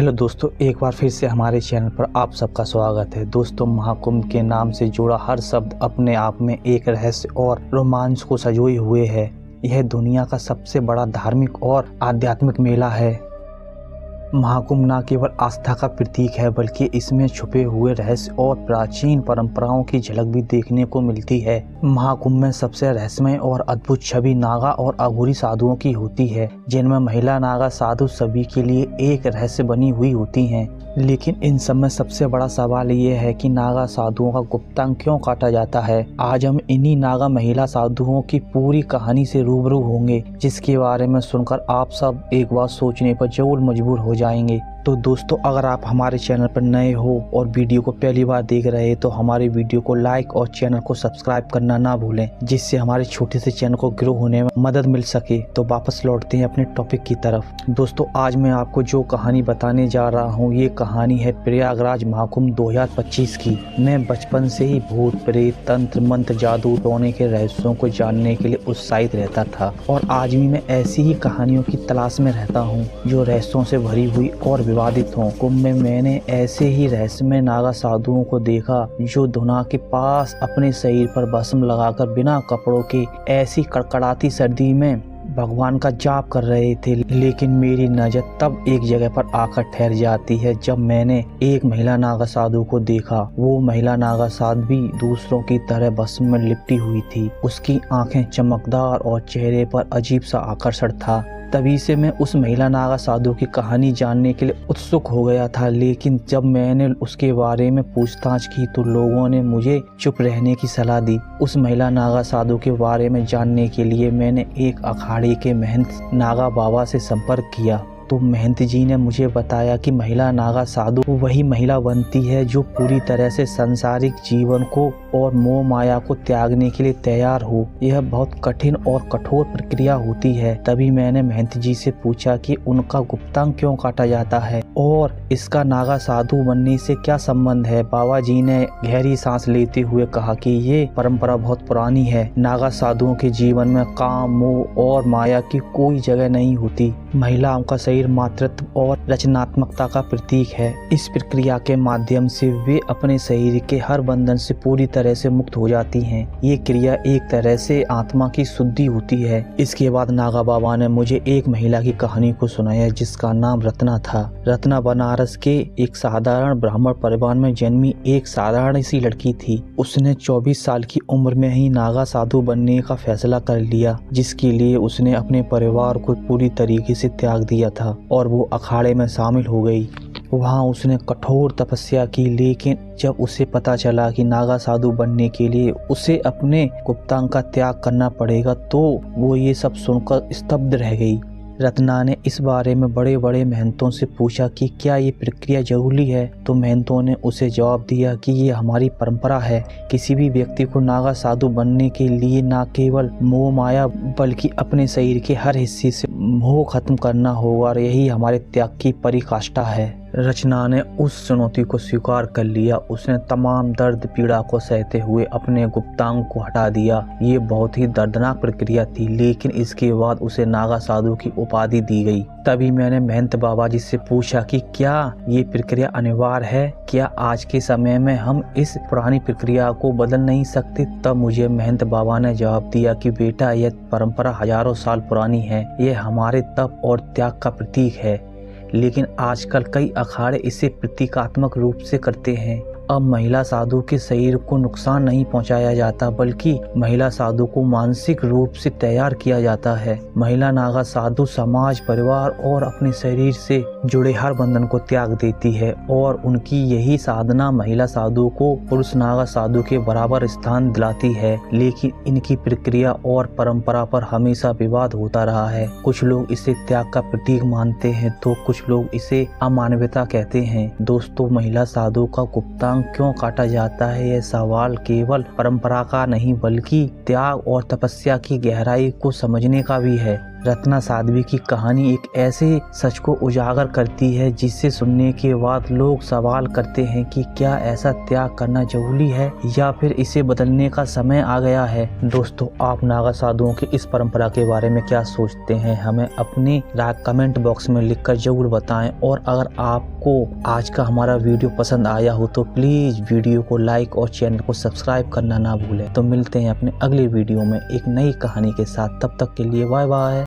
Hello दोस्तों, एक बार फिर से हमारे चैनल पर आप सबका स्वागत है। दोस्तों, महाकुंभ के नाम से जुड़ा हर शब्द अपने आप में एक रहस्य और रोमांच को संजोए हुए है। यह दुनिया का सबसे बड़ा धार्मिक और आध्यात्मिक मेला है। महाकुंभ न केवल आस्था का प्रतीक है, बल्कि इसमें छुपे हुए रहस्य और प्राचीन परंपराओं की झलक भी देखने को मिलती है। महाकुंभ में सबसे रहस्यमय और अद्भुत छवि नागा और अघोरी साधुओं की होती है, जिनमें महिला नागा साधु सभी के लिए एक रहस्य बनी हुई होती हैं। लेकिन इन सब में सबसे बड़ा सवाल ये है कि नागा साधुओं का गुप्तांग क्यों काटा जाता है। आज हम इन्हीं नागा महिला साधुओं की पूरी कहानी से रूबरू होंगे, जिसके बारे में सुनकर आप सब एक बार सोचने पर जरूर मजबूर हो जाएंगे। तो दोस्तों, अगर आप हमारे चैनल पर नए हो और वीडियो को पहली बार देख रहे हैं तो हमारे वीडियो को लाइक और चैनल को सब्सक्राइब करना ना भूलें, जिससे हमारे छोटे से चैनल को ग्रो होने में मदद मिल सके। तो वापस लौटते हैं अपने टॉपिक की तरफ। दोस्तों, आज मैं आपको जो कहानी बताने जा रहा हूँ, ये कहानी है प्रयागराज महाकुंभ 2025 की। मैं बचपन से ही भूत प्रेत, तंत्र मंत्र, जादू टोने के रहस्यों को जानने के लिए उत्साहित रहता था, और आज भी मैं ऐसी ही कहानियों की तलाश में रहता हूँ जो रहस्यों से भरी हुई और विवादित हों। कुंभ में मैंने ऐसे ही रहस्यमय नागा साधुओं को देखा जो धुना के पास अपने शरीर पर भस्म लगाकर बिना कपड़ों के ऐसी कड़कड़ाती सर्दी में भगवान का जाप कर रहे थे। लेकिन मेरी नजर तब एक जगह पर आकर ठहर जाती है जब मैंने एक महिला नागा साधु को देखा। वो महिला नागा साधु भी दूसरों की तरह भस्म में लिपटी हुई थी। उसकी आंखें चमकदार और चेहरे पर अजीब सा आकर्षण था। तभी से मैं उस महिला नागा साधु की कहानी जानने के लिए उत्सुक हो गया था। लेकिन जब मैंने उसके बारे में पूछताछ की तो लोगों ने मुझे चुप रहने की सलाह दी। उस महिला नागा साधु के बारे में जानने के लिए मैंने एक अखाड़े के महंत नागा बाबा से संपर्क किया। तो महंत जी ने मुझे बताया कि महिला नागा साधु वही महिला बनती है जो पूरी तरह से सांसारिक जीवन को और मोह माया को त्यागने के लिए तैयार हो। यह बहुत कठिन और कठोर प्रक्रिया होती है। तभी मैंने महंत जी से पूछा कि उनका गुप्तांग क्यों काटा जाता है और इसका नागा साधु बनने से क्या संबंध है। बाबा जी ने गहरी सांस लेते हुए कहा कि ये परंपरा बहुत पुरानी है। नागा साधुओं के जीवन में काम, मोह और माया की कोई जगह नहीं होती। महिलाओं का शरीर मातृत्व और रचनात्मकता का प्रतीक है। इस प्रक्रिया के माध्यम से वे अपने शरीर के हर बंधन से पूरी तरह से मुक्त हो जाती हैं। ये क्रिया एक तरह से आत्मा की शुद्धि होती है। इसके बाद नागा बाबा ने मुझे एक महिला की कहानी को सुनाया जिसका नाम रत्ना था। रत्ना बनारस के एक साधारण ब्राह्मण परिवार में जन्मी एक साधारण सी लड़की थी। उसने 24 साल की उम्र में ही नागा साधु बनने का फैसला कर लिया, जिसके लिए उसने अपने परिवार को पूरी तरीके से त्याग दिया था और वो अखाड़े में शामिल हो गई। वहाँ उसने कठोर तपस्या की, लेकिन जब उसे पता चला कि नागा साधु बनने के लिए उसे अपने गुप्तांग का त्याग करना पड़ेगा तो वो ये सब सुनकर स्तब्ध रह गई। रत्ना ने इस बारे में बड़े बड़े महंतों से पूछा कि क्या ये प्रक्रिया जरूरी है, तो महंतों ने उसे जवाब दिया कि ये हमारी परंपरा है। किसी भी व्यक्ति को नागा साधु बनने के लिए न केवल मोह माया बल्कि अपने शरीर के हर हिस्से से मोह खत्म करना होगा, और यही हमारे त्याग की परिकाष्ठा है। रचना ने उस चुनौती को स्वीकार कर लिया। उसने तमाम दर्द पीड़ा को सहते हुए अपने गुप्तांग को हटा दिया। ये बहुत ही दर्दनाक प्रक्रिया थी, लेकिन इसके बाद उसे नागा साधु की उपाधि दी गई। तभी मैंने महंत बाबा जी से पूछा कि क्या ये प्रक्रिया अनिवार्य है, क्या आज के समय में हम इस पुरानी प्रक्रिया को बदल नहीं सकते। तब मुझे महंत बाबा ने जवाब दिया कि बेटा, यह परंपरा हजारों साल पुरानी है। यह हमारे तप और त्याग का प्रतीक है, लेकिन आजकल कई अखाड़े इसे प्रतीकात्मक रूप से करते हैं। अब महिला साधु के शरीर को नुकसान नहीं पहुंचाया जाता, बल्कि महिला साधु को मानसिक रूप से तैयार किया जाता है। महिला नागा साधु समाज, परिवार और अपने शरीर से जुड़े हर बंधन को त्याग देती है, और उनकी यही साधना महिला साधु को पुरुष नागा साधु के बराबर स्थान दिलाती है। लेकिन इनकी प्रक्रिया और परंपरा पर हमेशा विवाद होता रहा है। कुछ लोग इसे त्याग का प्रतीक मानते हैं तो कुछ लोग इसे अमानवीयता कहते हैं। दोस्तों, महिला साधु का गुप्तांग क्यों काटा जाता है, यह सवाल केवल परंपरा का नहीं बल्कि त्याग और तपस्या की गहराई को समझने का भी है। रत्ना साध्वी की कहानी एक ऐसे सच को उजागर करती है जिसे सुनने के बाद लोग सवाल करते हैं कि क्या ऐसा त्याग करना जरूरी है या फिर इसे बदलने का समय आ गया है। दोस्तों, आप नागा साधुओं की इस परंपरा के बारे में क्या सोचते हैं, हमें अपनी राय कमेंट बॉक्स में लिखकर जरूर बताएं। और अगर आपको आज का हमारा वीडियो पसंद आया हो तो प्लीज वीडियो को लाइक और चैनल को सब्सक्राइब करना ना भूलें। तो मिलते हैं अपने अगले वीडियो में एक नई कहानी के साथ, तब तक के लिए बाय बाय।